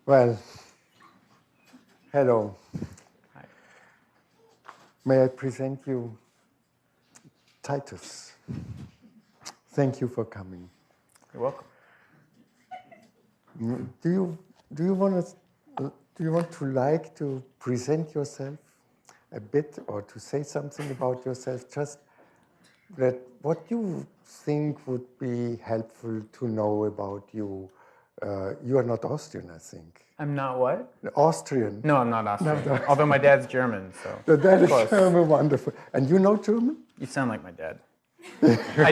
Well, hello. Hi. May I present you Titus? Thank you for coming. You're welcome. Do you want to present yourself a bit, or to say something about yourself? Just that what you think would be helpful to know about you. You are not Austrian, I think. I'm not what? Austrian. No, I'm not Austrian. Although my dad's German, so. So that is close. German, wonderful. And you know German? You sound like my dad. I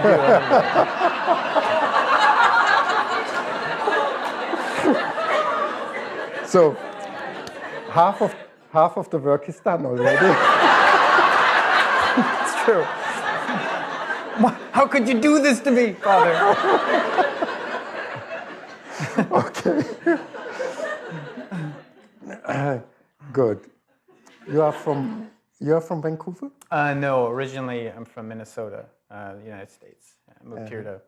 do. So half of the work is done already. It's true. How could you do this to me, Father? Okay. Good. You are from Vancouver? No, originally I'm from Minnesota, the United States. I moved here to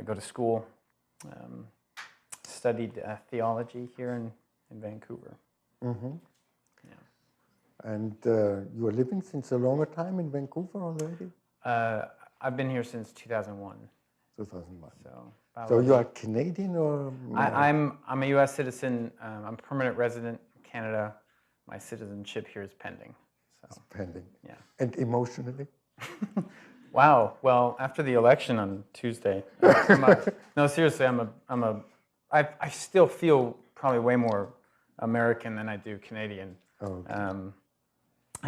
go to school. Studied theology here in Vancouver. Mm-hmm. Yeah. And you are living since a longer time in Vancouver already? I've been here since 2001. 2001. So you are Canadian, or? I'm a U.S. citizen. I'm a permanent resident in Canada. My citizenship here is pending. So. It's pending. Yeah. And emotionally? Wow. Well, after the election on Tuesday, no, seriously, I still feel probably way more American than I do Canadian. Oh, okay.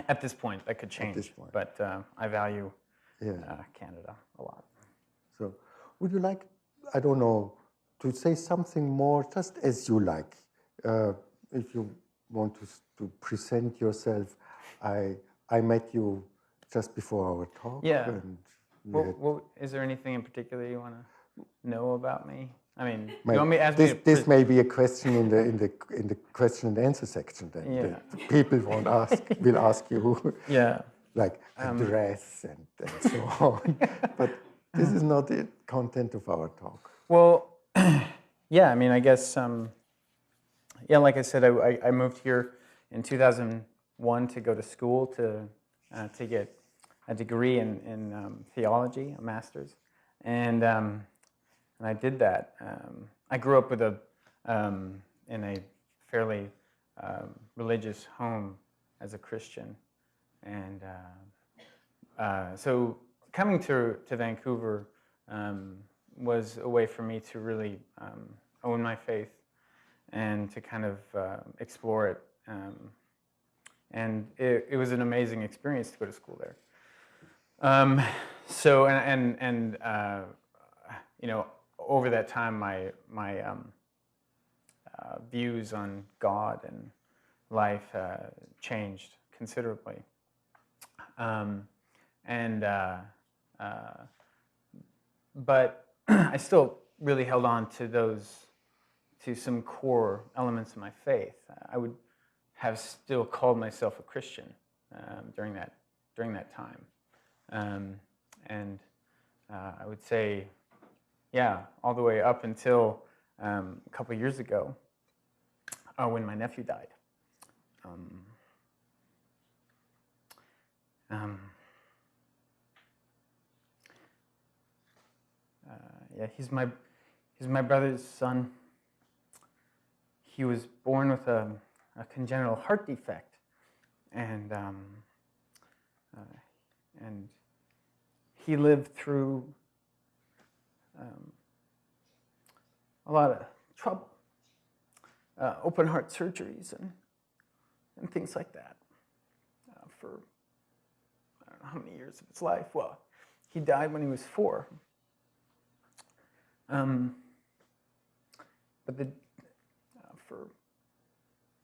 At this point, that could change. At this point. But I value Canada a lot. So, would you like, I don't know, to say something more, just as you like? If you want to present yourself, I met you just before our talk. Yeah. And Well, is there anything in particular you want to know about me? I mean, you want me to ask me this may be a question in the question and answer section. Then the people will ask you. Yeah. Like address and so on. But this is not the content of our talk. Well, yeah. I mean, I guess. Like I said, I moved here in 2001 to go to school to get a degree in theology, a master's, and I did that. I grew up with in a fairly religious home as a Christian, and so coming to Vancouver was a way for me to really own my faith and to kind of explore it. And it was an amazing experience to go to school there. So over that time, my views on God and life changed considerably. But I still really held on to some core elements of my faith. I would have still called myself a Christian during that time, and I would say, all the way up until a couple of years ago, when my nephew died. He's my brother's son. He was born with a congenital heart defect, and he lived through a lot of trouble, open heart surgeries and things like that for I don't know how many years of his life. Well, he died when he was 4. But for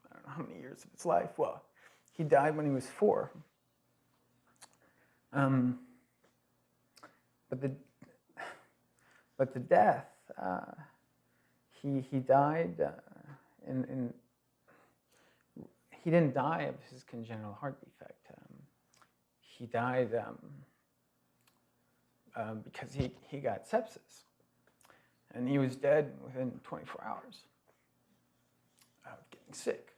I don't know how many years of his life. Well, he died when he was 4. But the death, he died he didn't die of his congenital heart defect. He died because he got sepsis, and he was dead within 24 hours. about getting sick.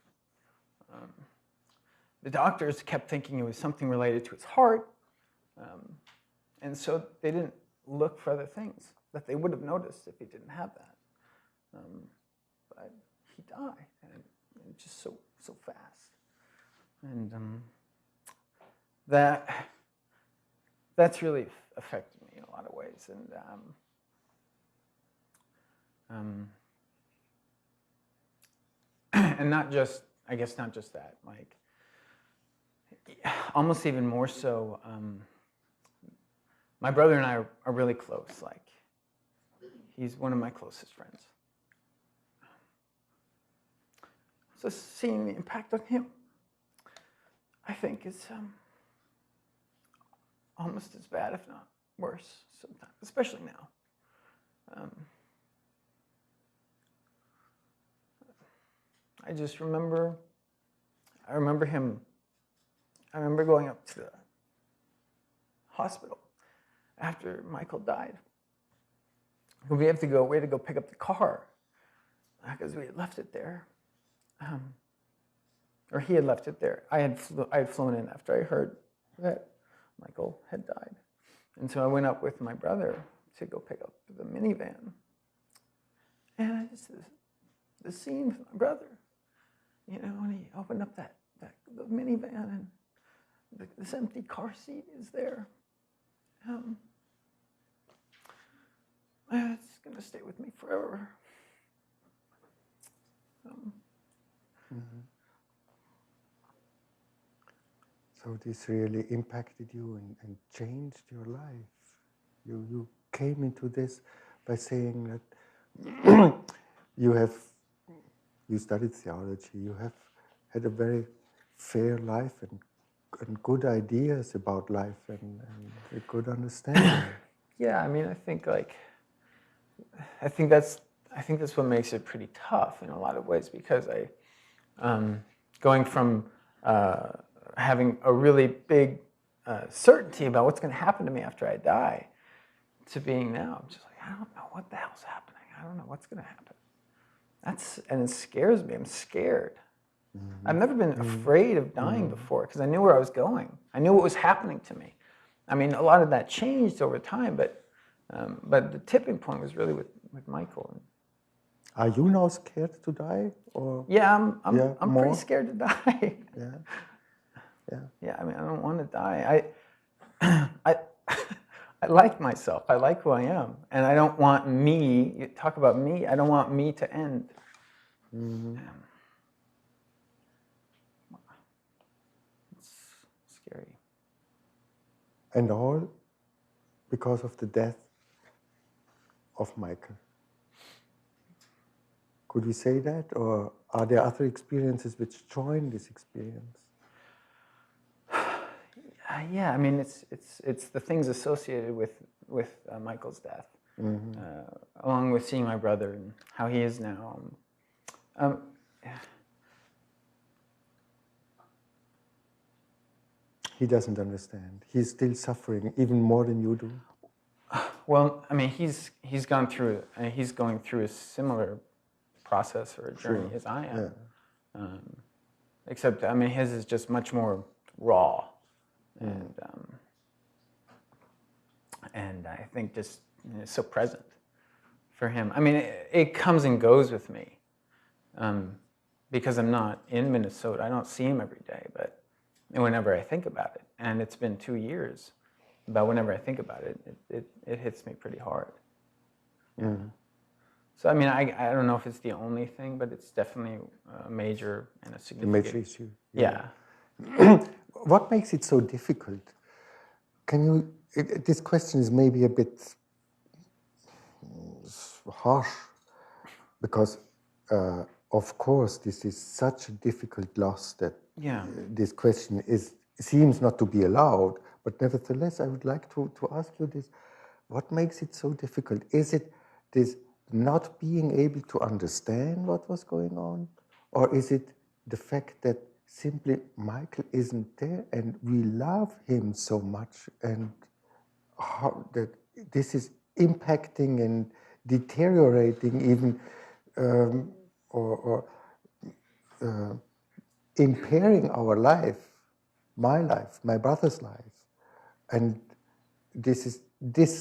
The doctors kept thinking it was something related to his heart, and so they didn't look for other things that they would have noticed if he didn't have that. But he died, and just so fast. And that's really affected me in a lot of ways. And not just, I guess not just that, like, almost even more so, my brother and I are really close. Like, he's one of my closest friends. So seeing the impact on him, I think is almost as bad, if not worse, sometimes, especially now. I just remember, I remember going up to the hospital after Michael died. We had to go pick up the car because we had left it there. Or he had left it there. I had flown in after I heard that Michael had died. And so I went up with my brother to go pick up the minivan. And I just, the scene with my brother, you know, when he opened up the minivan and this empty car seat is there. It's going to stay with me forever. So this really impacted you and changed your life. You came into this by saying that you studied theology, you have had a very fair life and good ideas about life and a good understanding. Yeah, I mean, I think that's what makes it pretty tough in a lot of ways, because going from having a really big certainty about what's going to happen to me after I die, to being now, I'm just like, I don't know what the hell's happening. I don't know what's going to happen. And it scares me. I'm scared. Mm-hmm. I've never been afraid of dying before, because I knew where I was going. I knew what was happening to me. I mean, a lot of that changed over time, but the tipping point was really with Michael. Are you now scared to die, or? Yeah, I'm pretty scared to die. Yeah. I mean, I don't want to die. I like myself. I like who I am, and I don't want me. You talk about me. I don't want me to end. Mm-hmm. It's scary. And all because of the death of Michael. Could we say that, or are there other experiences which join this experience? Yeah, I mean, it's the things associated with Michael's death, along with seeing my brother and how he is now. He doesn't understand. He's still suffering even more than you do. Well, I mean, he's going through a similar process or a journey as I am. Yeah. Except, I mean, his is just much more raw. And I think just so present for him. I mean, it comes and goes with me, because I'm not in Minnesota. I don't see him every day, but whenever I think about it, and it's been 2 years, but whenever I think about it, it hits me pretty hard. So I mean, I don't know if it's the only thing, but it's definitely a major and a significant major issue. Yeah. What makes it so difficult? This question is maybe a bit harsh, because of course this is such a difficult loss that this question seems not to be allowed, but nevertheless I would like to ask you this. What makes it so difficult? Is it this not being able to understand what was going on? Or is it the fact that simply Michael isn't there and we love him so much, and how that this is impacting and deteriorating even, or impairing our life, my brother's life, and this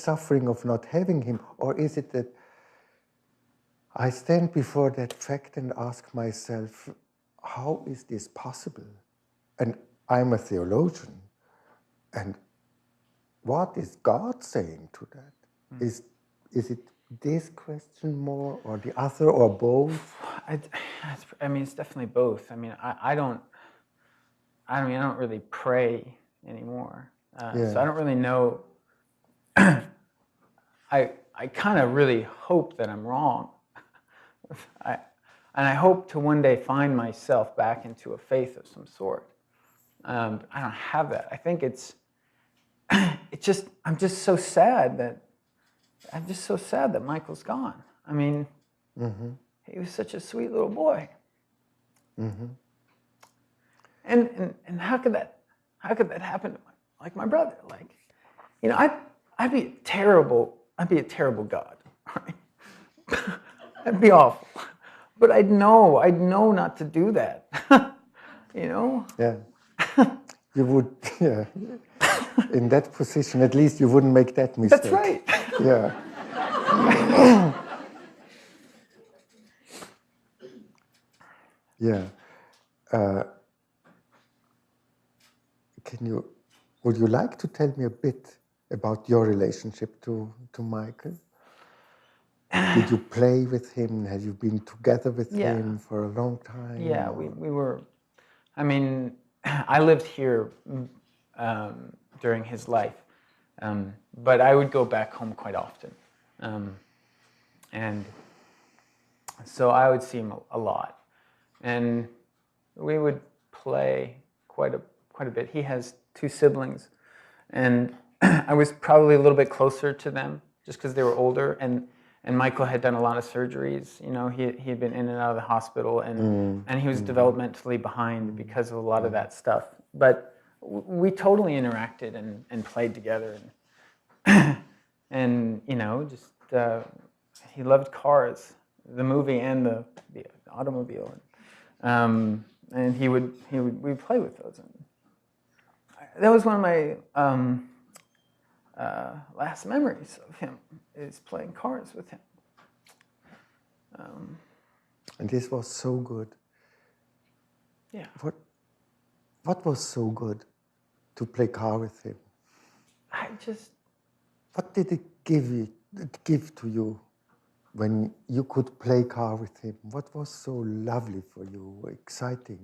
suffering of not having him, or is it that I stand before that fact and ask myself, how is this possible? And I'm a theologian, and what is God saying to that? Is it this question more, or the other, or both? I mean, it's definitely both. I mean, I don't really pray anymore, so I don't really know. I kind of really hope that I'm wrong. And I hope to one day find myself back into a faith of some sort. I don't have that. I think I'm just so sad that Michael's gone. I mean, he was such a sweet little boy. And how could that happen to my brother? Like, you know, I'd be a terrible God, right? That'd be awful. But I'd know not to do that. You know? Yeah. You would, yeah. In that position, at least you wouldn't make that mistake. That's right. Yeah. Yeah. Would you like to tell me a bit about your relationship to Michael? Did you play with him? Have you been together with him for a long time? Yeah, we were. I mean, I lived here during his life, but I would go back home quite often, and so I would see him a lot, and we would play quite a bit. He has 2 siblings, and I was probably a little bit closer to them just because they were older, and Michael had done a lot of surgeries. You know, he had been in and out of the hospital, and he was developmentally behind because of a lot of that stuff. But we totally interacted and played together, and you know, just he loved cars, the movie and the automobile, and we'd play with those. And that was one of my last memories of him, is playing cars with him. And this was so good. Yeah. What was so good to play car with him? What did it give to you when you could play car with him? What was so lovely for you, exciting?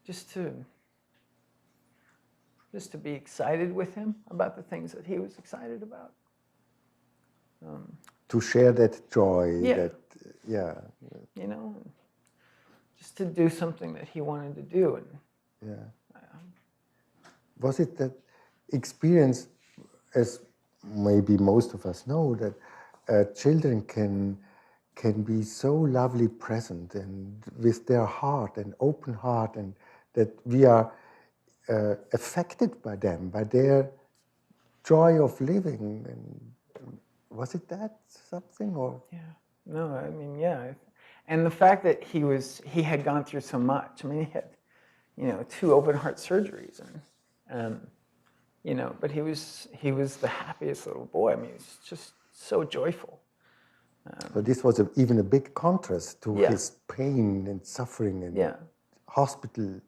Just to be excited with him about the things that he was excited about. To share that joy, you know, just to do something that he wanted to do. And was it that experience, as maybe most of us know, that children can be so lovely present and with their heart and open heart, and that we are affected by them, by their joy of living. And was it that something, or? Yeah, no, I mean, yeah, and the fact that he had gone through so much. I mean, he had, you know, 2 open heart surgeries, and you know, but he was the happiest little boy. I mean, he was just so joyful. So this was even a big contrast to his pain and suffering and hospital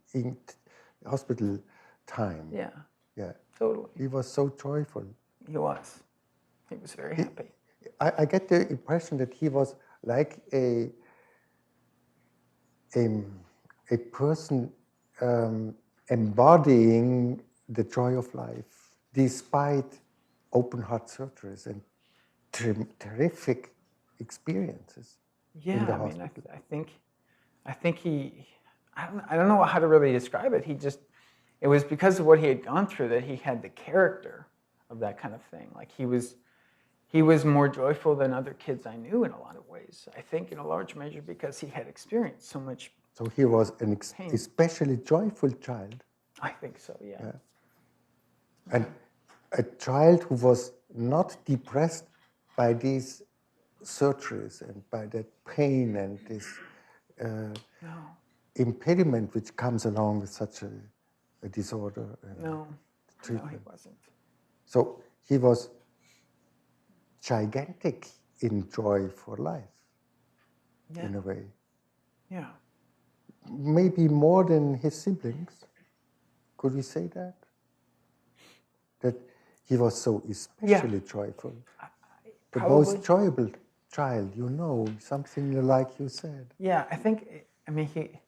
time. Yeah, totally. He was so joyful. He was very happy. I get the impression that he was like a person embodying the joy of life, despite open heart surgeries and terrific experiences in the hospital. I think I don't know how to really describe it. It was because of what he had gone through that he had the character of that kind of thing. Like he was more joyful than other kids I knew in a lot of ways. I think in a large measure because he had experienced so much. So he was an especially joyful child. I think so, yeah. And a child who was not depressed by these surgeries and by that pain and this No, impediment which comes along with such a disorder and no, he treatment. wasn't. So he was gigantic in joy for life, Yeah, in a way. yeah, Maybe more than his siblings. Could we say that? That he was so especially joyful. The probably. most joyful child, something like you said. Yeah, I mean, he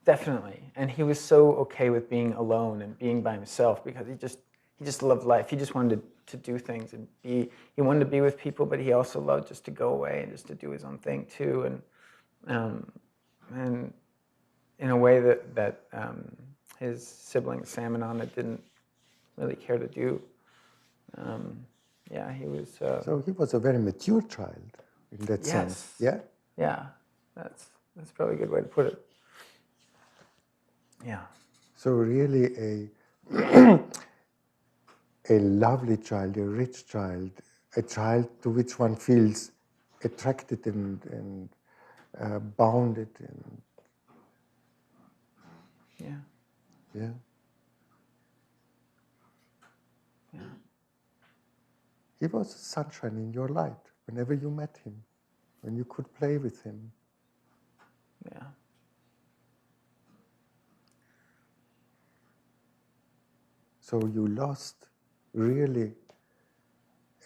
definitely, and he was so okay with being alone and being by himself because he just loved life. He just wanted to do things and he wanted to be with people, but he also loved just to go away and just to do his own thing too. And in a way that his sibling Sam and Anna didn't really care to do. Yeah, he was. So he was a very mature child in that sense. Yeah? Yeah, that's probably a good way to put it. Yeah. So really a lovely child, a rich child, a child to which one feels attracted and bounded. And Yeah. yeah. Yeah. He was sunshine in your light whenever you met him, when you could play with him. Yeah. So you lost really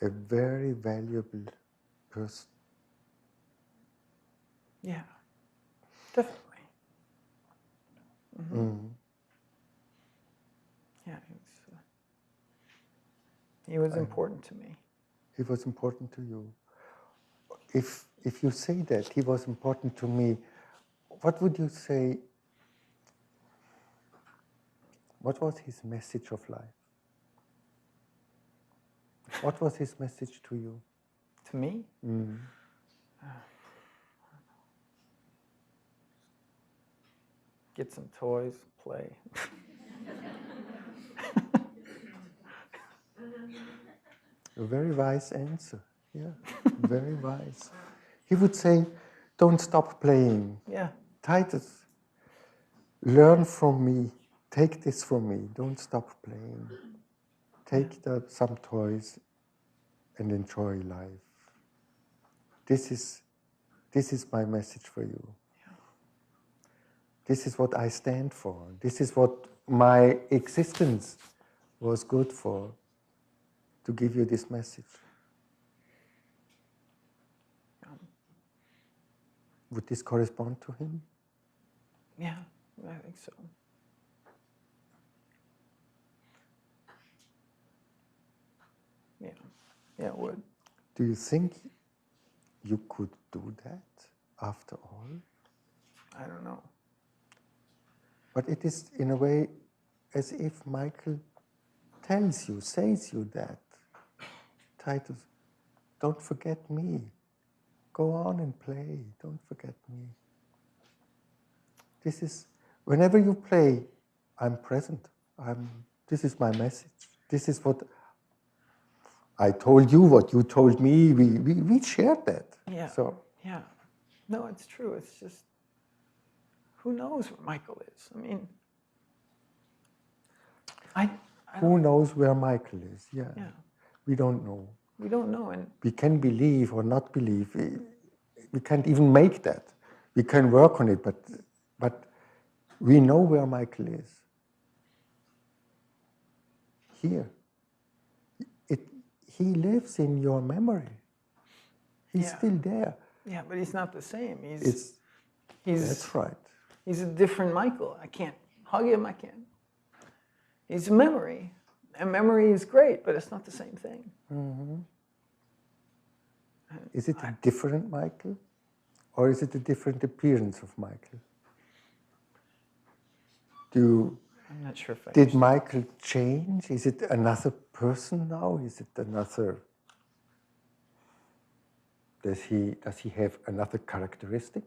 a very valuable person. Yeah. Definitely. Mm-hmm. Yeah. He was important to me. He was important to you. If you say that he was important to me, what would you say? What was his message of life? What was his message to you? To me? Get some toys, play. A very wise answer. Yeah, very wise. He would say, don't stop playing. Yeah. Titus, learn from me. Take this from me. Don't stop playing. Take some toys and enjoy life. This is my message for you. Yeah. This is what I stand for. This is what my existence was good for, to give you this message. Would this correspond to him? Yeah, I think so. Yeah, yeah, it would. Do you think you could do that after all? I don't know. But it is in a way as if Michael says you that. Titus, don't forget me. Go on and play. Don't forget me. This is, whenever you play, I'm present. This is my message. This is what I told you, what you told me. We shared that. Yeah. So, yeah. No, it's true. It's just, who knows where Michael is? I mean, who knows where Michael is? Yeah. Yeah. We don't know. We don't know. And we can believe or not believe. We can't even make that. We can work on it, but we know where Michael is. Here. He lives in your memory. He's still there. Yeah, but he's not the same. That's right. He's a different Michael. I can't hug him. I can't. He's a memory. And memory is great, but it's not the same thing. Mm-hmm. Is it a different Michael? Or is it a different appearance of Michael? I'm not sure if I Did Michael change? Is it another person now? Is it another? Does he have another characteristic?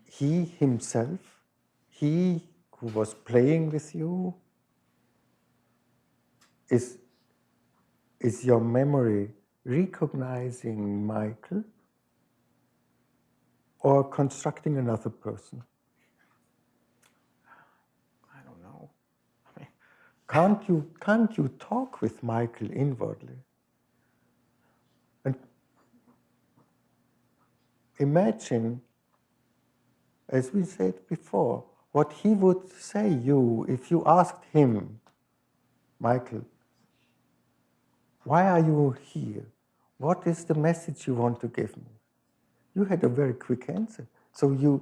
He himself, he who was playing with you, is is your memory recognizing Michael or constructing another person? I don't know. I mean, Can't you talk with Michael inwardly? And imagine, as we said before, what he would say you if you asked him, Michael, why are you here? What is the message you want to give me? You had a very quick answer. So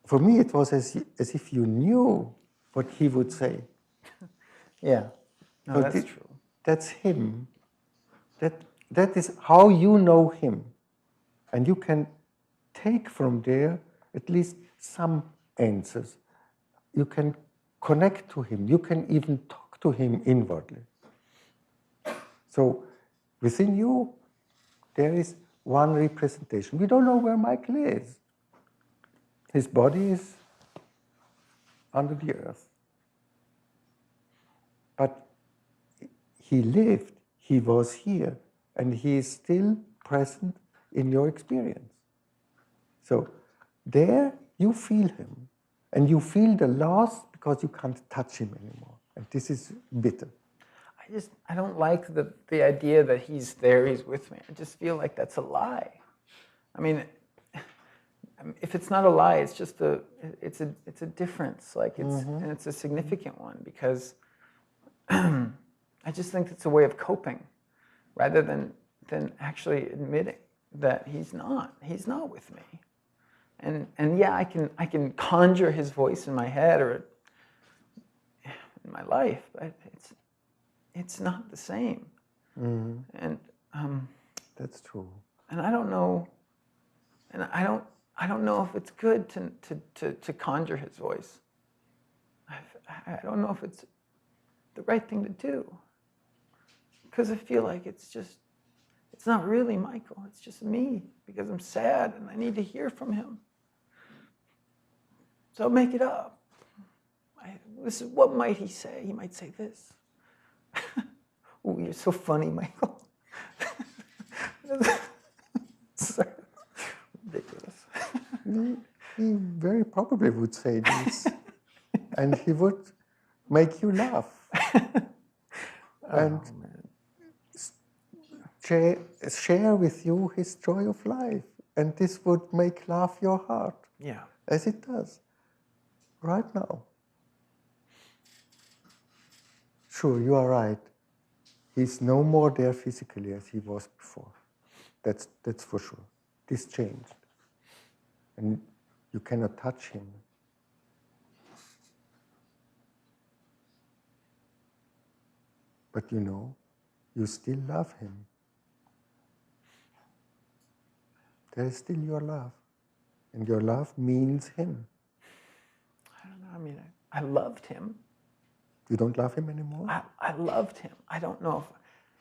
for me, it was as if you knew what he would say. yeah, no, So that's true. That's him. That is how you know him. And you can take from there at least some answers. You can connect to him. You can even talk to him inwardly. So within you, there is one representation. We don't know where Michael is. His body is under the earth. But he lived, he was here, and he is still present in your experience. So there you feel him, and you feel the loss because you can't touch him anymore. And this is bitter. I don't like the idea that he's there, he's with me. I just feel like that's a lie. I mean, if it's not a lie, it's just it's a difference. Like and it's a significant one, because I just think it's a way of coping, rather than actually admitting that he's not with me. And yeah, I can conjure his voice in my head or in my life, but it's not the same. Mm-hmm. And that's true. And I don't know, and I don't know if it's good to conjure his voice. I don't know if it's the right thing to do, because I feel like it's not really Michael. It's just me, because I'm sad and I need to hear from him. So make it up. What might he say? He might say this. Oh, you're so funny, Michael. Sorry. Ridiculous. He very probably would say this. And he would make you laugh. And share with you his joy of life. And this would make laugh your heart. Yeah. As it does right now. Sure, you are right. He's no more there physically as he was before. That's for sure. This changed. And you cannot touch him. But you know, you still love him. There is still your love. And your love means him. I don't know. I mean, I loved him. You don't love him anymore? I loved him. I don't know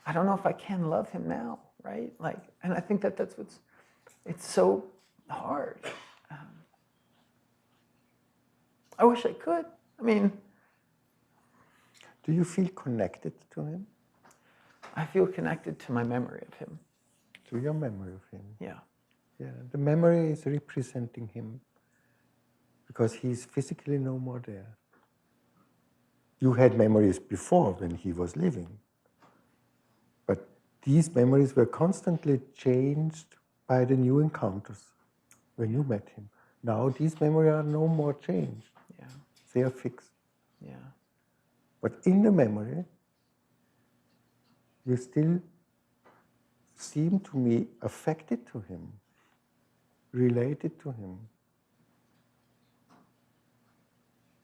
if I can love him now, right? Like, and I think that's it's so hard. I wish I could. I mean, do you feel connected to him? I feel connected to my memory of him. To your memory of him? Yeah. Yeah, the memory is representing him because he's physically no more there. You had memories before when he was living, but these memories were constantly changed by the new encounters when you met him. Now these memories are no more changed. Yeah. They are fixed. Yeah. But in the memory, you still seem to me affected to him, related to him.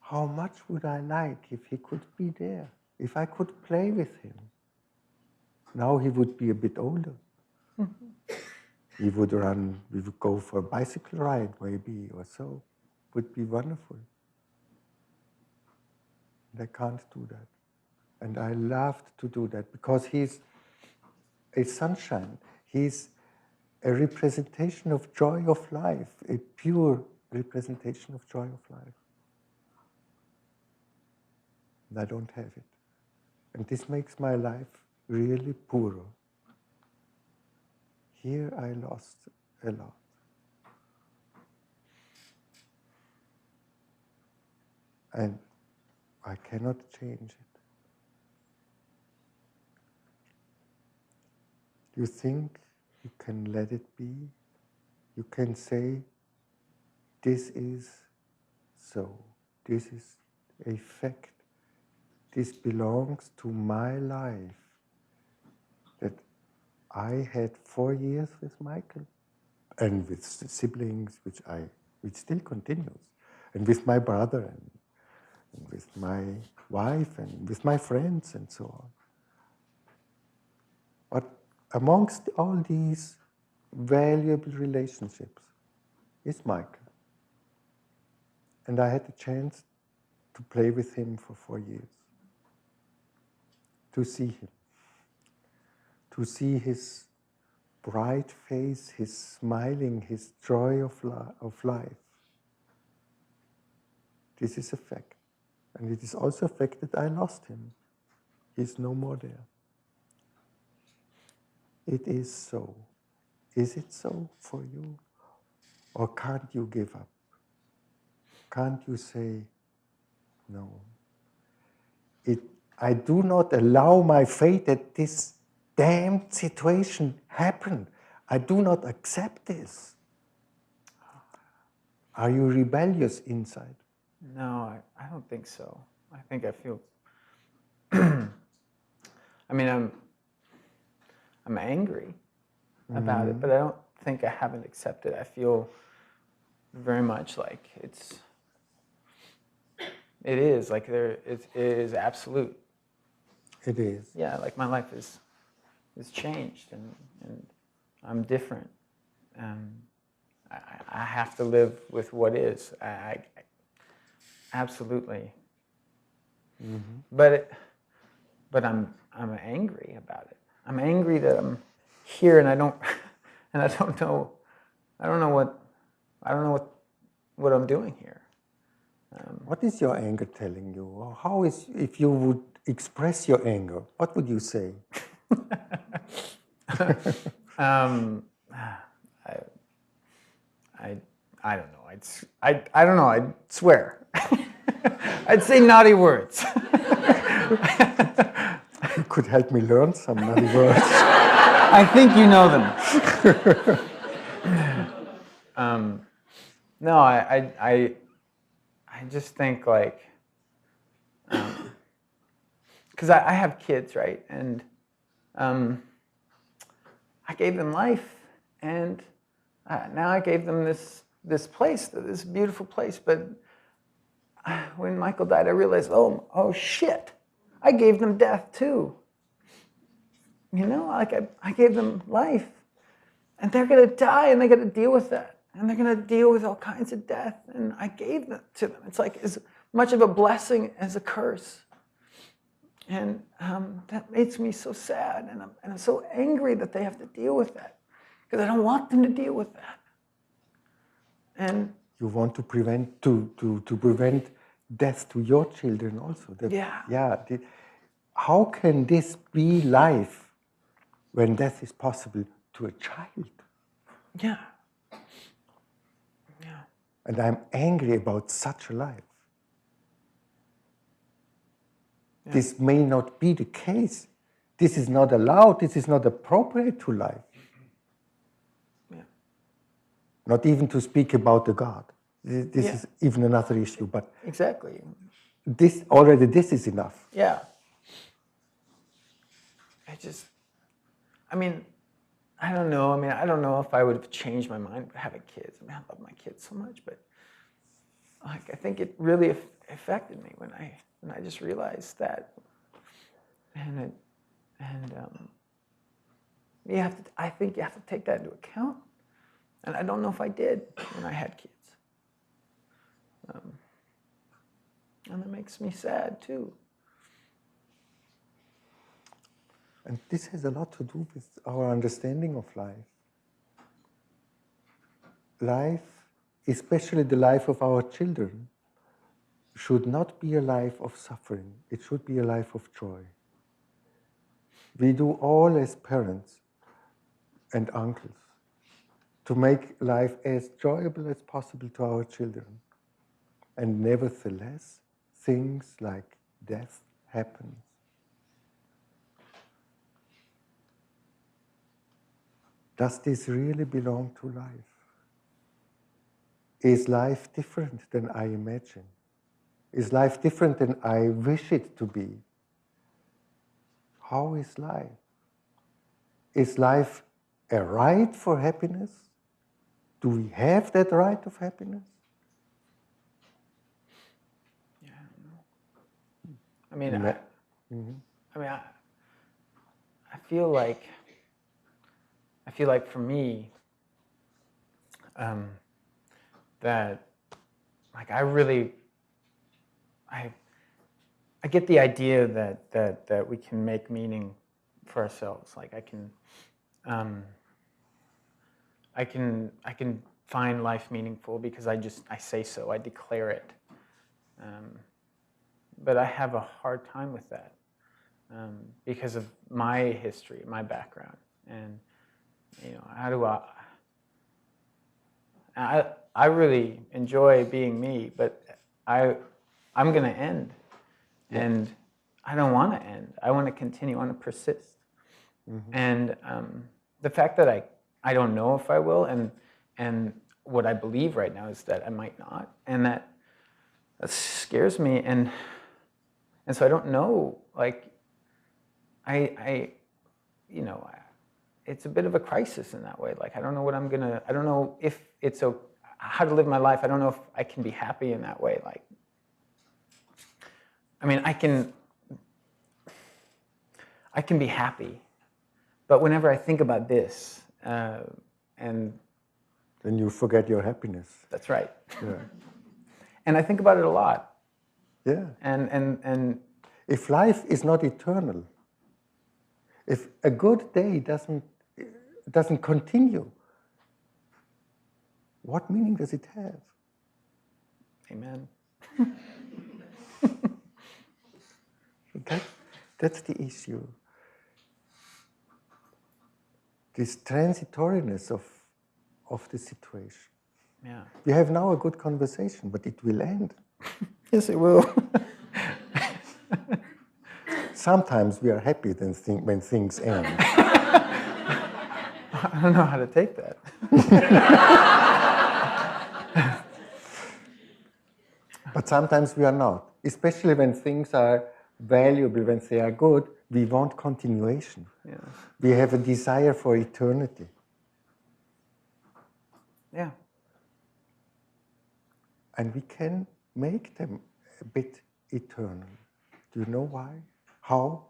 How much would I like if he could be there, if I could play with him? Now he would be a bit older. We would go for a bicycle ride maybe or so. Would be wonderful. And I can't do that. And I loved to do that because he's a sunshine. He's a representation of joy of life, a pure representation of joy of life. And I don't have it. And this makes my life really puro. Here I lost a lot. And I cannot change it. You think you can let it be? You can say, this is so. This is a fact. This belongs to my life. That I had 4 years with Michael and with siblings, which still continues, and with my brother and with my wife and with my friends and so on. But amongst all these valuable relationships is Michael. And I had the chance to play with him for 4 years, to see him, to see his bright face, his smiling, his joy of life. This is a fact. And it is also a fact that I lost him. He's no more there. It is so. Is it so for you? Or can't you give up? Can't you say, no? I do not allow my fate that this damn situation happened. I do not accept this. Are you rebellious inside? No, I don't think so. I think I feel. I mean, I'm angry about it, but I don't think I haven't accepted. I feel very much like it is like it is absolute. It is. Yeah, like my life is changed and I'm different. I have to live with what is. I absolutely. Mm-hmm. But I'm angry about it. I'm angry that I'm here and I don't know what I'm doing here. What is your anger telling you? Or how is, if you would express your anger, what would you say? I don't know. I don't know. I'd swear. I'd say naughty words. You could help me learn some naughty words. I think you know them. No, I just think like, because I have kids, right? And I gave them life, and now I gave them this place, this beautiful place. But when Michael died, I realized, oh shit, I gave them death too. You know, like I gave them life, and they're gonna die, and they got to deal with that, and they're gonna deal with all kinds of death, and I gave that to them. It's like as much of a blessing as a curse, and that makes me so sad, and I'm so angry that they have to deal with that, because I don't want them to deal with that. And you want to prevent prevent death to your children also. How can this be life when death is possible to a child? Yeah. And I'm angry about such a life. Yeah. This may not be the case. This is not allowed. This is not appropriate to life. Yeah. Not even to speak about the God. This is even another issue. But exactly. This is enough. Yeah. I don't know. I don't know if I would have changed my mind having kids. I love my kids so much, but like I think it really affected me when I just realized that, and I think you have to take that into account, and I don't know if I did when I had kids, and that makes me sad too. And this has a lot to do with our understanding of life. Life, especially the life of our children, should not be a life of suffering. It should be a life of joy. We do all as parents and uncles to make life as enjoyable as possible to our children. And nevertheless, things like death happen. Does this really belong to life? Is life different than I imagine? Is life different than I wish it to be? How is life? Is life a right for happiness? Do we have that right of happiness? Yeah, I don't know. I mean, I feel like for me, that like I get the idea that we can make meaning for ourselves. Like I can find life meaningful because I say so, I declare it. But I have a hard time with that because of my history, my background, and how do I really enjoy being me, but I'm going to end, and I don't want to end. I want to continue. I want to persist. Mm-hmm. And the fact that I don't know if I will, and what I believe right now is that I might not, and that scares me, and so I don't know. Like it's a bit of a crisis in that way. Like I don't know what I don't know if it's how to live my life. I don't know if I can be happy in that way. Like, I mean, I can be happy, but whenever I think about this, and then you forget your happiness. That's right. Yeah. And I think about it a lot. Yeah. And if life is not eternal, if a good day doesn't continue, what meaning does it have? Amen. That's the issue. This transitoriness of the situation. Yeah. We have now a good conversation, but it will end. Yes, it will. Sometimes we are happy when things end. I don't know how to take that. But sometimes we are not. Especially when things are valuable, when they are good, we want continuation. Yeah. We have a desire for eternity. Yeah. And we can make them a bit eternal. Do you know why? How?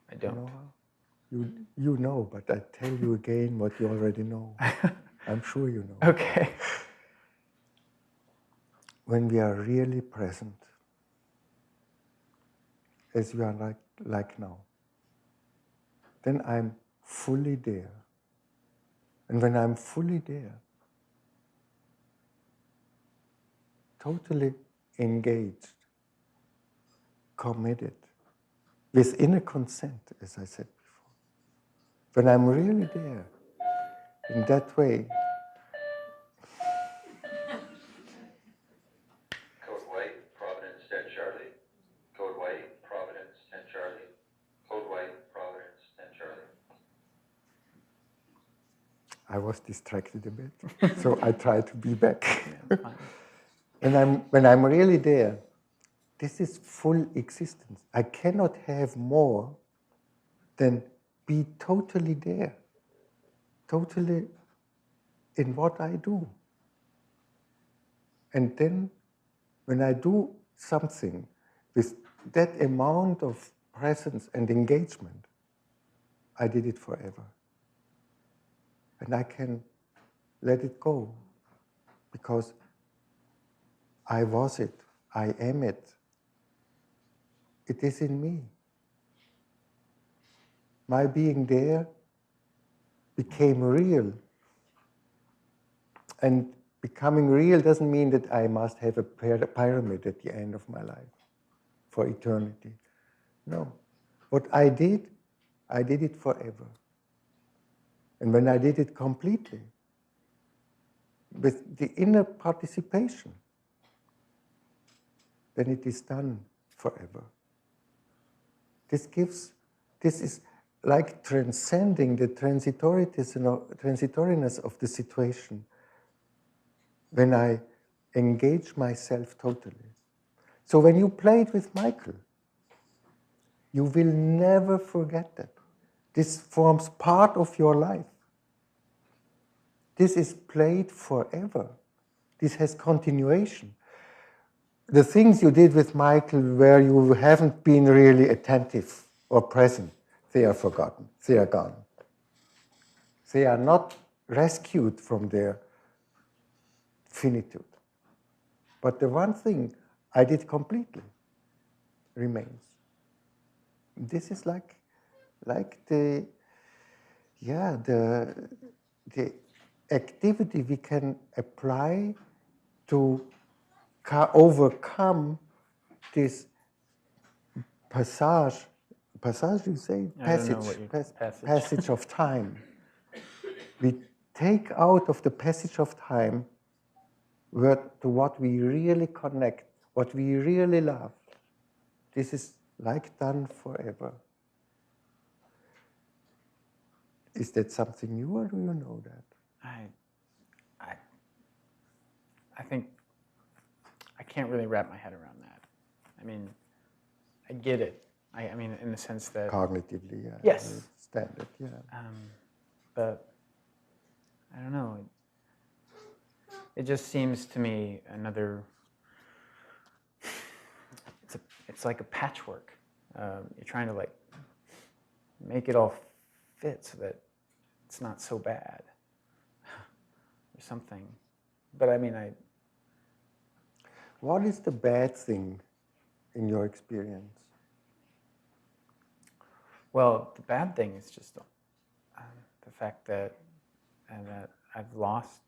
I don't. You know how? You know, but I tell you again what you already know. I'm sure you know. Okay. When we are really present, as we are like now, then I'm fully there. And when I'm fully there, totally engaged, committed, with inner consent, as I said before. When I'm really there, in that way. Code White, Providence, 10 Charlie. Code White, Providence, 10 Charlie. Code White, Providence, 10 Charlie. I was distracted a bit, so I try to be back. Yeah, fine. When I'm really there, this is full existence. I cannot have more than be totally there, totally in what I do. And then when I do something with that amount of presence and engagement, I did it forever. And I can let it go because I was it, I am it. It is in me. My being there became real. And becoming real doesn't mean that I must have a pyramid at the end of my life for eternity. No. What I did, I did it forever. And when I did it completely, with the inner participation, then it is done forever. This is like transcending the transitoriness of the situation when I engage myself totally. So when you played with Michael, you will never forget that. This forms part of your life. This is played forever. This has continuation. The things you did with Michael where you haven't been really attentive or present, they are forgotten. They are gone. They are not rescued from their finitude. But the one thing I did completely remains. This is like the activity we can apply to overcome this passage you say? Passage of time. We take out of the passage of time to what we really connect, what we really love. This is like done forever. Is that something new, or do you know that? I think I can't really wrap my head around that. I mean, I get it. I mean, in the sense that cognitively, yeah. Yes. I understand it, yeah. But I don't know. It just seems to me another. It's like a patchwork. You're trying to like make it all fit so that it's not so bad or something. But I mean, What is the bad thing in your experience? Well, the bad thing is just the fact that I've lost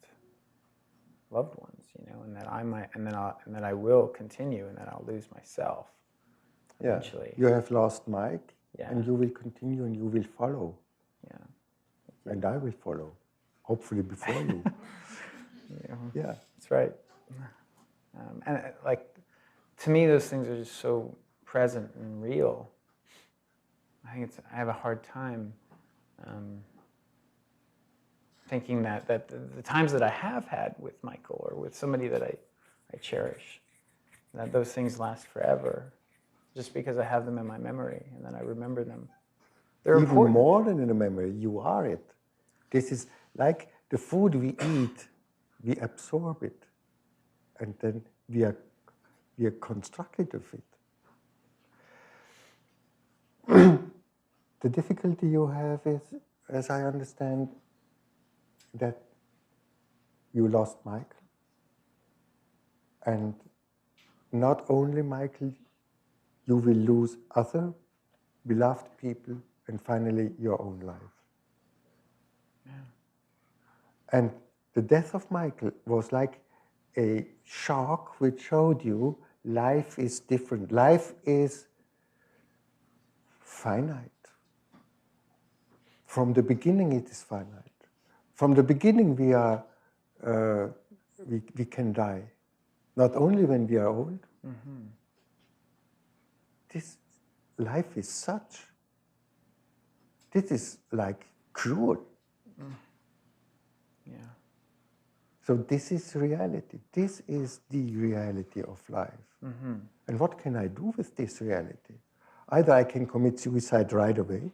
loved ones, you know, and that I might, and that I will continue, and that I'll lose myself eventually. You have lost Mike, Yeah. and you will continue, and you will follow. Yeah. And I will follow, hopefully before you. Yeah. That's right. And like, to me, those things are just so present and real. I have a hard time thinking that the times that I have had with Michael or with somebody that I cherish, that those things last forever, just because I have them in my memory and then I remember them. They're Even important. more than in a memory, you are it. This is like the food we eat, we absorb it, and then we are constructed of it. The difficulty you have is, as I understand, that you lost Michael. And not only Michael, you will lose other beloved people and finally your own life. Yeah. And the death of Michael was like a shock which showed you life is different. Life is finite. From the beginning, it is finite. From the beginning, we can die. Not only when we are old. Mm-hmm. This life is such. This is like cruel. Yeah. So this is reality. This is the reality of life. Mm-hmm. And what can I do with this reality? Either I can commit suicide right away,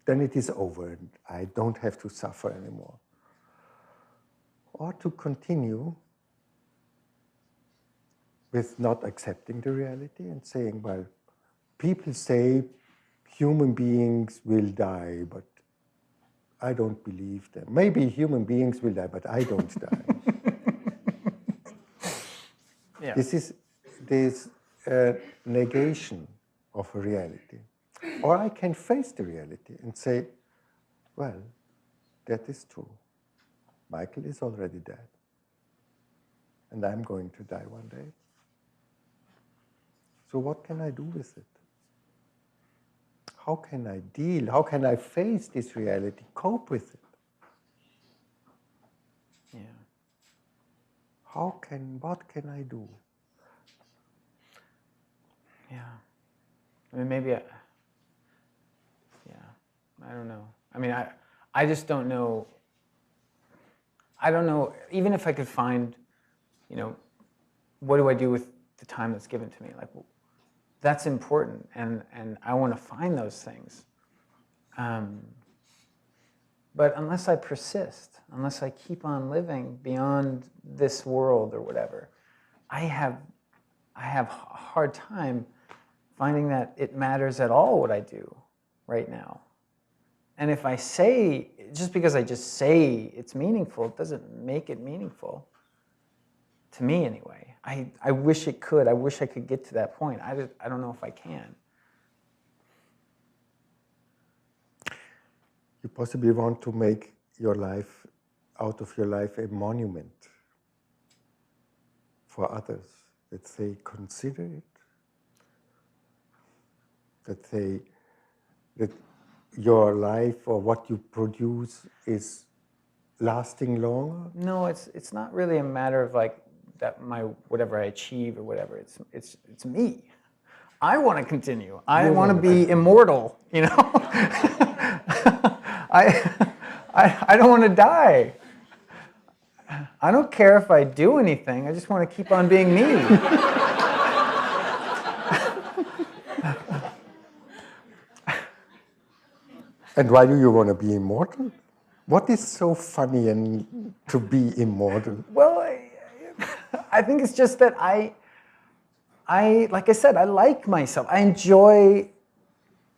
then it is over and I don't have to suffer anymore. Or to continue with not accepting the reality and saying, well, people say human beings will die, but I don't believe them. Maybe human beings will die, but I don't die. Yeah. This is this negation of a reality. Or I can face the reality and say, well, that is true. Michael is already dead. And I'm going to die one day. So what can I do with it? how can I deal? How can I face this reality? Cope with it. Yeah. What can I do? Yeah. I mean, maybe, yeah, I don't know. I mean, I just don't know. I don't know, even if I could find, what do I do with the time that's given to me? Like, that's important, and I want to find those things. But unless I persist, unless I keep on living beyond this world or whatever, I have a hard time finding that it matters at all what I do right now. And if I say, just because I just say it's meaningful, it doesn't make it meaningful. To me, anyway. I wish it could. I wish I could get to that point. I don't know if I can. You possibly want to make your life, out of your life, a monument for others, that they consider it, that your life or what you produce is lasting longer? No, it's not really a matter of like that whatever I achieve or whatever. It's me. I want to continue. I want to be immortal, I don't want to die. I don't care if I do anything. I just want to keep on being me. And why do you want to be immortal? What is so funny and to be immortal? Well, I think it's just that I, like I said, I like myself. I enjoy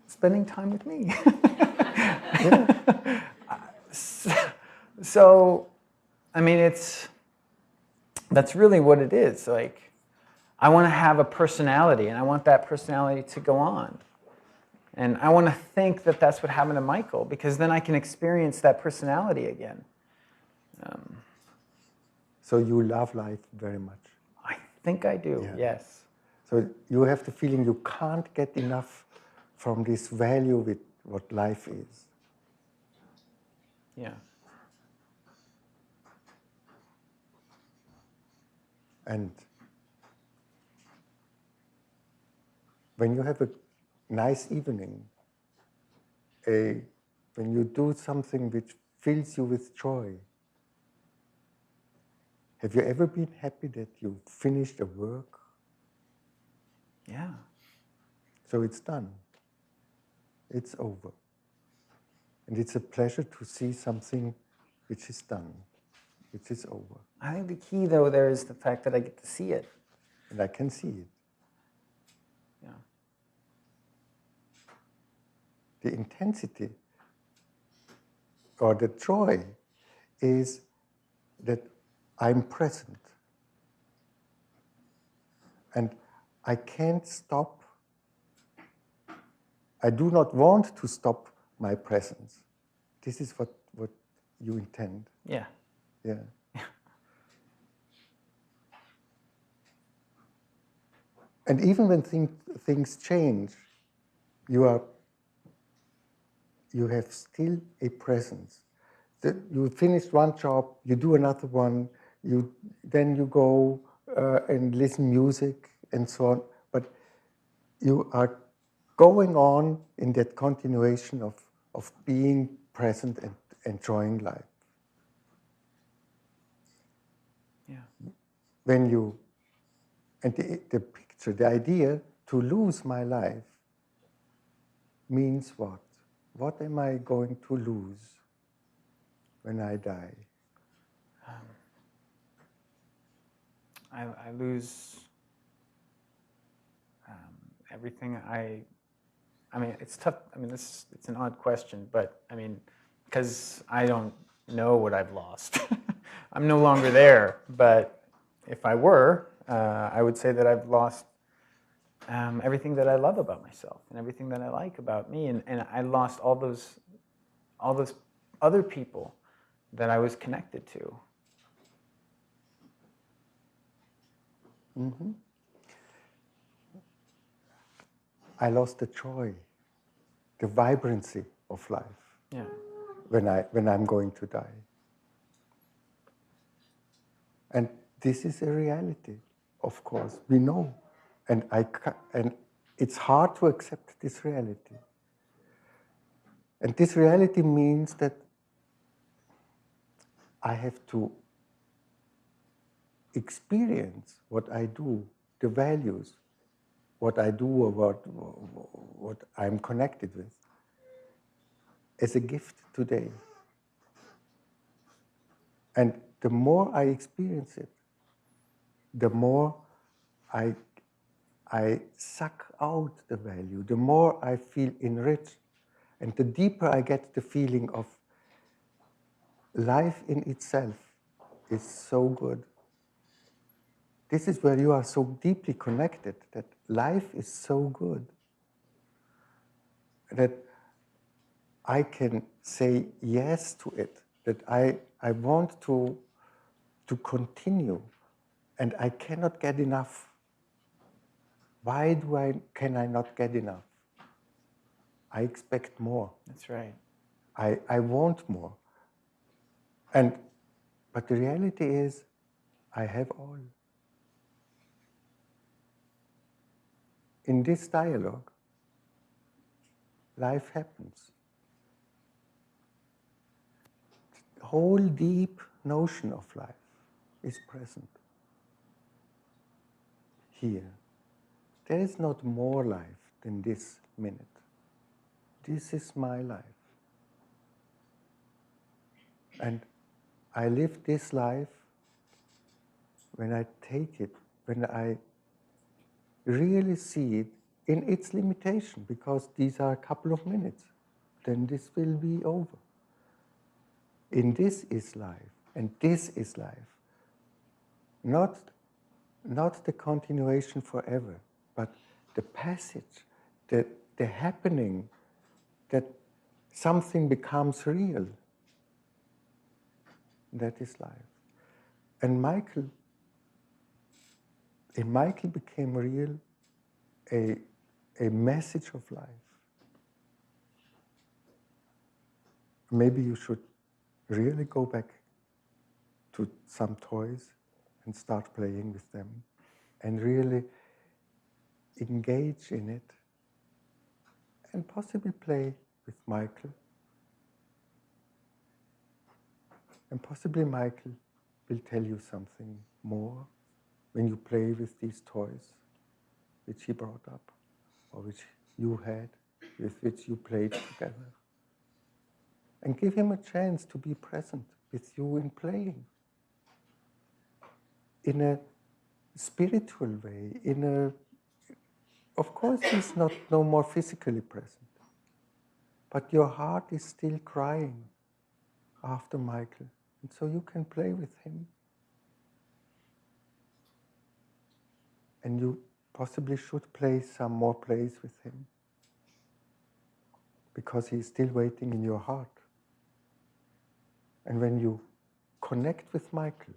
spending time with me. So, I mean, that's really what it is. Like, I want to have a personality, and I want that personality to go on. And I want to think that that's what happened to Michael, because then I can experience that personality again. So you love life very much? I think I do, yes. So you have the feeling you can't get enough from this value with what life is? Yeah. And when you have a nice evening, when you do something which fills you with joy, have you ever been happy that you finished a work? Yeah. So it's done. It's over. And it's a pleasure to see something which is done, which is over. I think the key, though, there is the fact that I get to see it. And I can see it. Yeah. The intensity or the joy is that I'm present. And I can't stop. I do not want to stop my presence. This is what you intend. Yeah. Yeah. And even when things change, you have still a presence. You finish one job, you do another one, then you go and listen music and so on. But you are going on in that continuation of being present and enjoying life. Yeah. And the picture, the idea to lose my life means what? What am I going to lose when I die? I lose everything. I mean, it's tough. I mean, it's an odd question, but I mean, because I don't know what I've lost. I'm no longer there, but if I were, I would say that I've lost everything that I love about myself and everything that I like about me, and I lost all those other people that I was connected to. I lost the joy the vibrancy of life Yeah. when I'm going to die. And this is a reality, of course, we know. And it's hard to accept this reality. And this reality means that I have to experience what I do, the values, what I do or what I'm connected with, as a gift today. And the more I experience it, the more I suck out the value, the more I feel enriched, and the deeper I get the feeling of life in itself is so good. This is where you are so deeply connected, that life is so good, that I can say yes to it, that I want to continue, and I cannot get enough. Why can I not get enough? I expect more. That's right. I want more. But the reality is, I have all. In this dialogue, life happens. The whole deep notion of life is present here. There is not more life than this minute. This is my life. And I live this life when I take it, when I really see it in its limitation, because these are a couple of minutes, then this will be over. In this is life, and this is life. Not the continuation forever, but the passage, the happening, that something becomes real. That is life. And in Michael became real a message of life. Maybe you should really go back to some toys and start playing with them and really engage in it and possibly play with Michael. And possibly Michael will tell you something more when you play with these toys which he brought up or which you had, with which you played together. And give him a chance to be present with you in playing. In a spiritual way, of course he's not no more physically present, but your heart is still crying after Michael, and so you can play with him. And you possibly should play some more plays with him, because he's still waiting in your heart. And when you connect with Michael,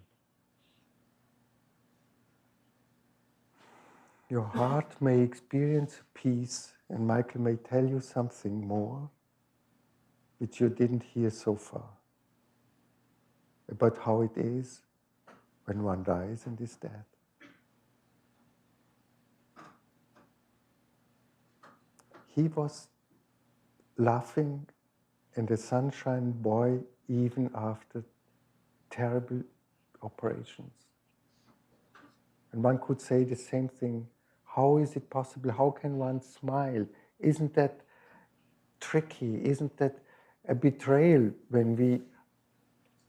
your heart may experience peace, and Michael may tell you something more which you didn't hear so far, about how it is when one dies and is dead. He was laughing in the sunshine boy even after terrible operations. And one could say the same thing. How is it possible? How can one smile? Isn't that tricky? Isn't that a betrayal when we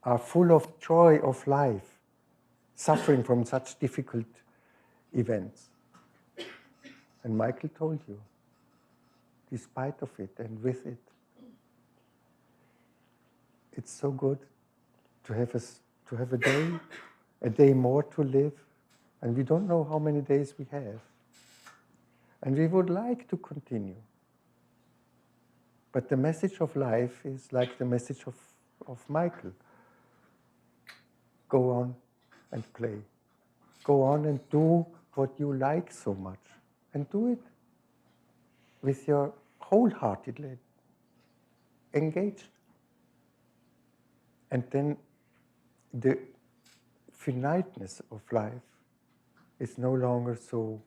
are full of joy of life, suffering from such difficult events? And Michael told you, despite of it and with it, it's so good to have a day more to live, and we don't know how many days we have. And we would like to continue. But the message of life is like the message of Michael. Go on and play. Go on and do what you like so much. And do it with your wholeheartedly. engaged. And then the finiteness of life is no longer so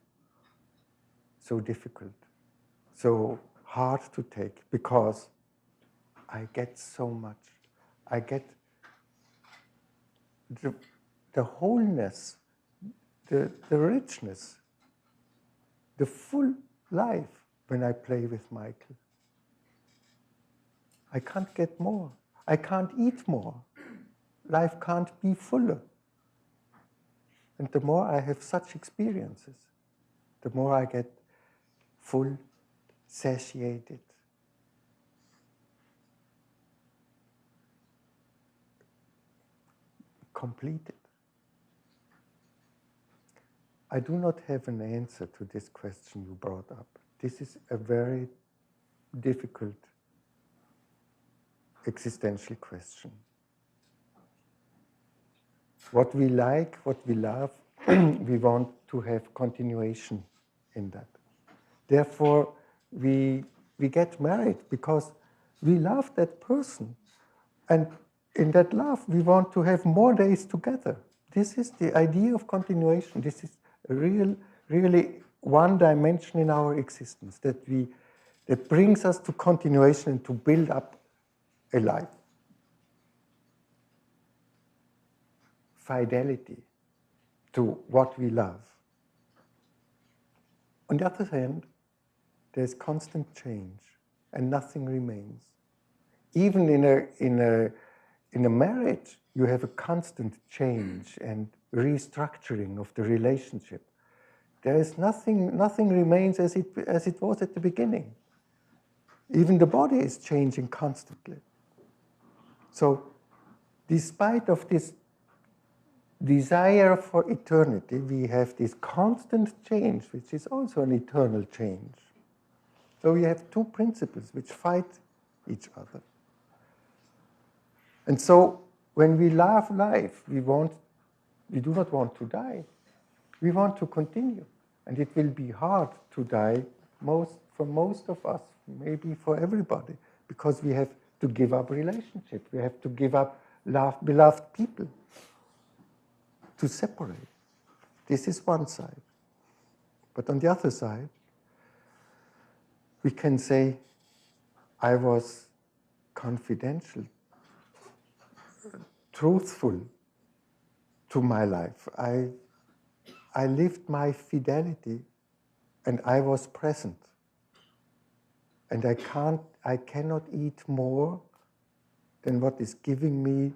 difficult, so hard to take, because I get so much. I get the wholeness, the richness, the full life when I play with Michael. I can't get more. I can't eat more. Life can't be fuller. And the more I have such experiences, the more I get full, satiated, completed. I do not have an answer to this question you brought up. This is a very difficult existential question. What we like, what we love, we want to have continuation in that. Therefore, we get married because we love that person. And in that love, we want to have more days together. This is the idea of continuation. This is a really one dimension in our existence that brings us to continuation and to build up a life. Fidelity to what we love. On the other hand, there's constant change and nothing remains. Even in a marriage, you have a constant change and restructuring of the relationship. There is nothing remains as it was at the beginning. Even the body is changing constantly. So, despite of this desire for eternity, we have this constant change, which is also an eternal change. So we have two principles which fight each other. And so when we love life, we do not want to die. We want to continue. And it will be hard to die for most of us, maybe for everybody, because we have to give up relationships. We have to give up beloved people to separate. This is one side. But on the other side, we can say, I was confidential, truthful to my life. I lived my fidelity and I was present. And I cannot eat more than what is giving me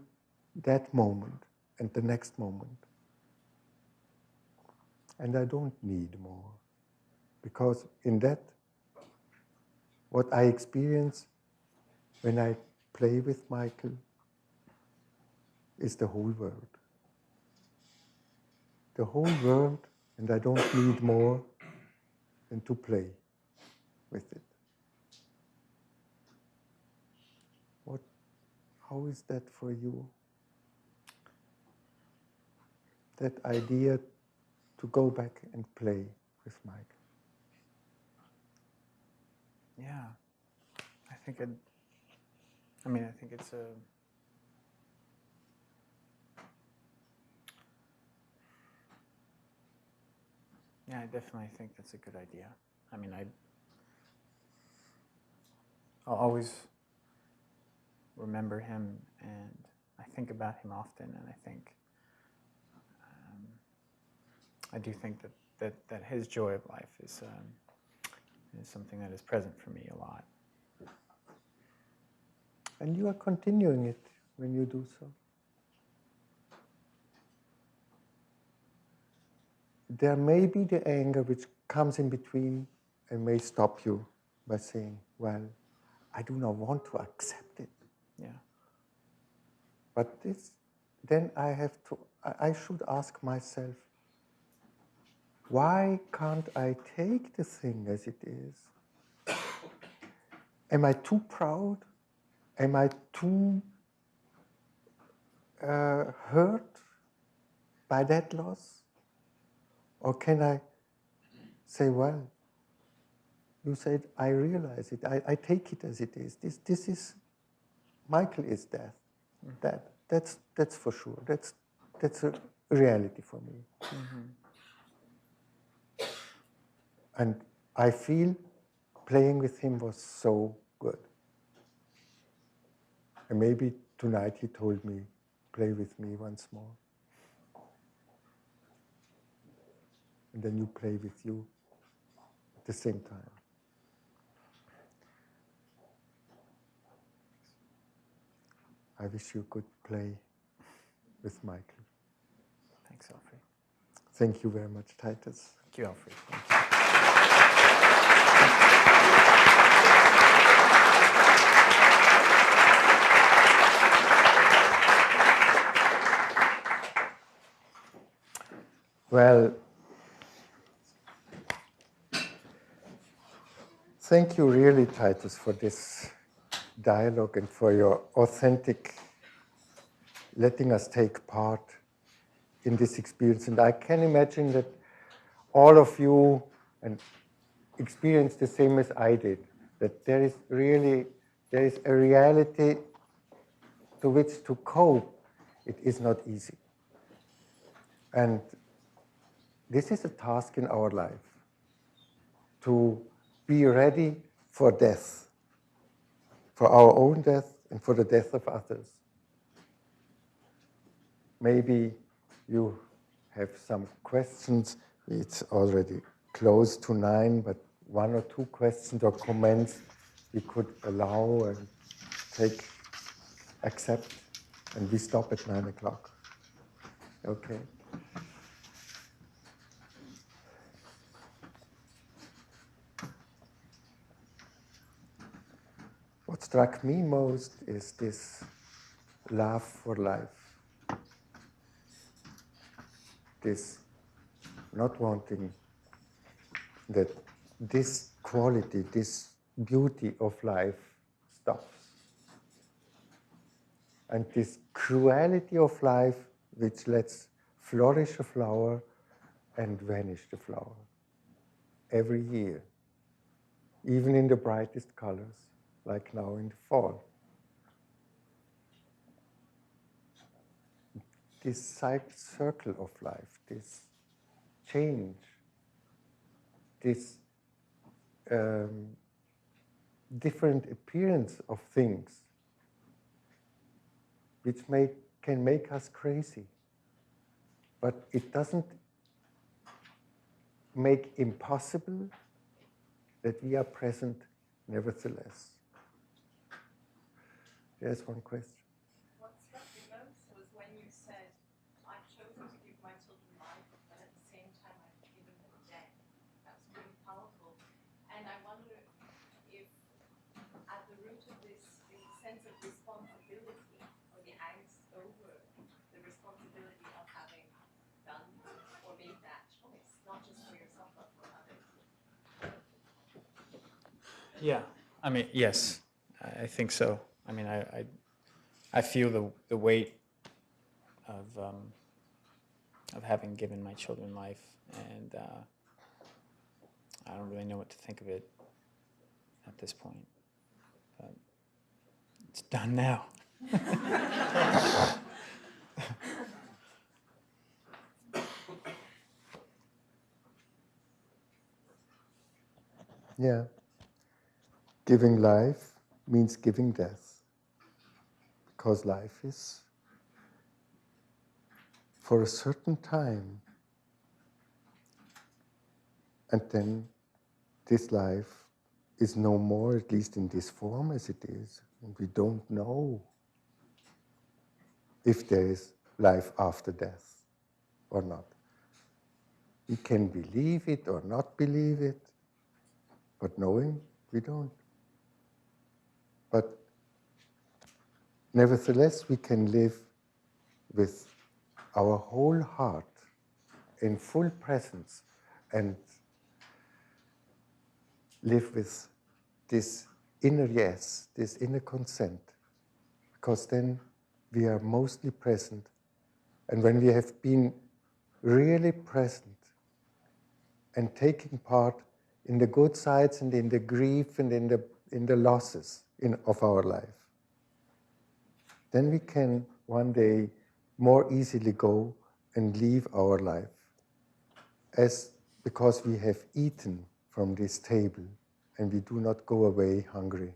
that moment and the next moment. And I don't need more. Because in that, what I experience when I play with Michael is the whole world. The whole world, and I don't need more than to play with it. How is that for you? That idea to go back and play with Michael. Yeah, I think it's a. Yeah, I definitely think that's a good idea. I mean, I'll always remember him, and I think about him often, and I do think that his joy of life is something that is present for me a lot. And you are continuing it when you do so. There may be the anger which comes in between and may stop you by saying, well, I do not want to accept it. Yeah. But then I should ask myself, why can't I take the thing as it is? Am I too proud? Am I too hurt by that loss? Or can I say, well, you said, I realize it, I take it as it is. This is Michael is death. That's for sure. That's a reality for me. And I feel playing with him was so good. And maybe tonight he told me, play with me once more. And then you play with you at the same time. I wish you could play with Michael. Thanks, Alfried. Thank you very much, Titus. Thank you, Alfried. Well, thank you really, Titus, for this dialogue and for your authentic letting us take part in this experience. And I can imagine that all of you and experience the same as I did, that there is a reality to which to cope. It is not easy. And this is a task in our life, to be ready for death, for our own death and for the death of others. Maybe you have some questions. It's already close to 9, but 1 or 2 questions or comments we could allow and accept, and we stop at 9 o'clock. Okay. What struck me most is this love for life, this not wanting that this quality, this beauty of life stops, and this cruelty of life which lets flourish a flower and vanish the flower every year, even in the brightest colors, like now in the fall. This circle of life, this change, this different appearance of things, which can make us crazy, but it doesn't make impossible that we are present nevertheless. There's one question. What struck me most was when you said, I've chosen to give my children life, but at the same time I've given them death. That was really powerful. And I wonder if at the root of this is a sense of responsibility, or the angst over the responsibility of having done or made that choice, not just for yourself, but for others. Yeah, I mean, yes, I think so. I mean, I feel the weight of having given my children life, and I don't really know what to think of it at this point. But it's done now. Yeah. Giving life means giving death, because life is for a certain time, and then this life is no more, at least in this form as it is, and we don't know if there is life after death or not. We can believe it or not believe it, but knowing, we don't. But nevertheless, we can live with our whole heart in full presence and live with this inner yes, this inner consent, because then we are mostly present. And when we have been really present and taking part in the good sides and in the grief and in the losses of our life, then we can one day more easily go and leave our life, because we have eaten from this table and we do not go away hungry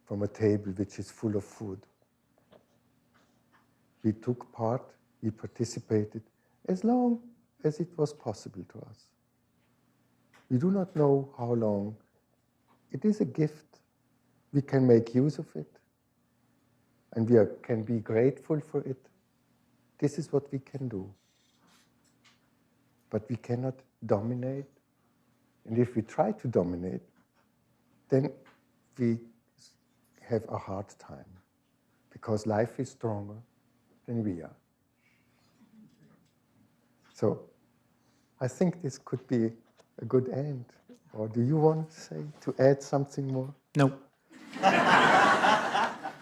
from a table which is full of food. We took part, we participated as long as it was possible to us. We do not know how long. It is a gift. We can make use of it, and we can be grateful for it. This is what we can do. But we cannot dominate. And if we try to dominate, then we have a hard time, because life is stronger than we are. So I think this could be a good end. Or do you want to add something more? No.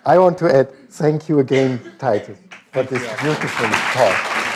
I want to add thank you again, Titus, for this beautiful talk.